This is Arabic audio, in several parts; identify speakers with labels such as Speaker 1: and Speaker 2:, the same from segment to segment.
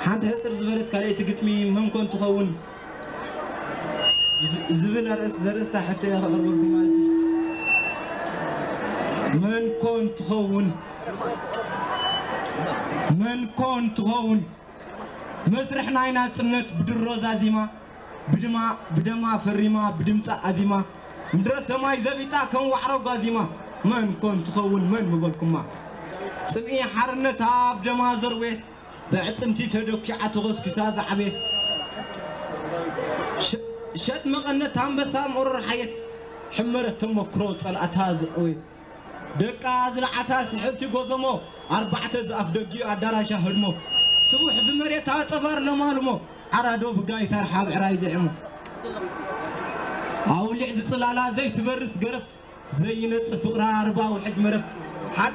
Speaker 1: حانت حصر زبالت كاليت قتمي من كنت تخون زبل رأس زرستا حتى يخبر لكم مالتي من كنت تخون من كنت تخون مسرح ناينات سنت بدروز عزيمة بدما فريمة بدمت عزيمة مدرسة ماي زبيتا كم وعرب عزيمة من كنت تخون من مبالكم ما سمعي حرنتها بدما زرويت بعصمتي تدوكي عتغوس كساز عبيت شت مقنت هم بس مرر حيت حمرت تمكرو صلاتها زقويت دقا زلعتها سحبتي غزمو 4 زاف دقي ادراشه هدمو سبوح زمريتها صفر نمالمو عرادو بقاي ترحاب عراي زعمو اولي صلالا زي تبرس قرب زي نص فقرا 41 مرب حد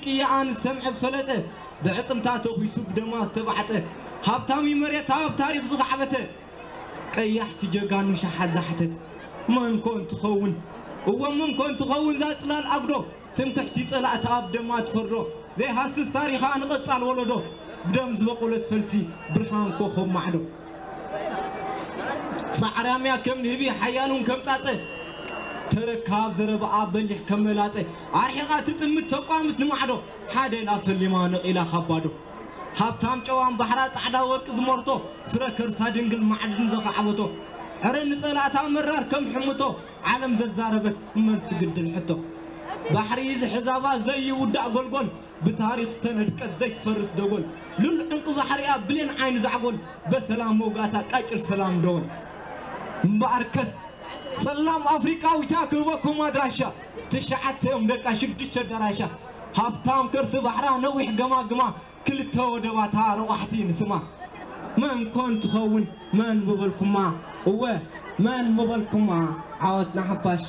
Speaker 1: كيان سمع فلته بعصمتاته ويسوق دماس تبعته هابتامي مريت هاب تاريخ زخعبته قيحت جغانو شحال زحتت من كنت تخون هو من كنت تخون ذا صلال اقدو تمكحتي صلات اب دما تفرو زي حاسس تاريخا نقصال ولدو بدم زبقولت فلسي برهان كوخم معدو صعراميا كم نبي حيانون كم صاصه تركاب ضرب ابلح كملاصه ارحقا تطمت تقامت نمعدو حدا لافليما نقيلا خبادو هابتام جوان بحرا صعدا ورق زمرتو فركر سادنجل معدن زخعبتو عرن صلاتا مرار كم حمتو عالم ززاربت من سجدل حتو بحريز حزابا زي ودع غلغل بتاريخ استندقت زي تفرس دغول لول انق بحريا بلين عين زعغول بسلام موغاتا قاچل سلام دون مباركس سلام افريقاوي تاكبكم ادراشا تشعتهم دقا شدش دراشا هابتام كرس بحرا نويح جما كلتا ودباتا روحتي نسما من كنت تخون من ببلكما هو من ببلكما عاودنا حفاش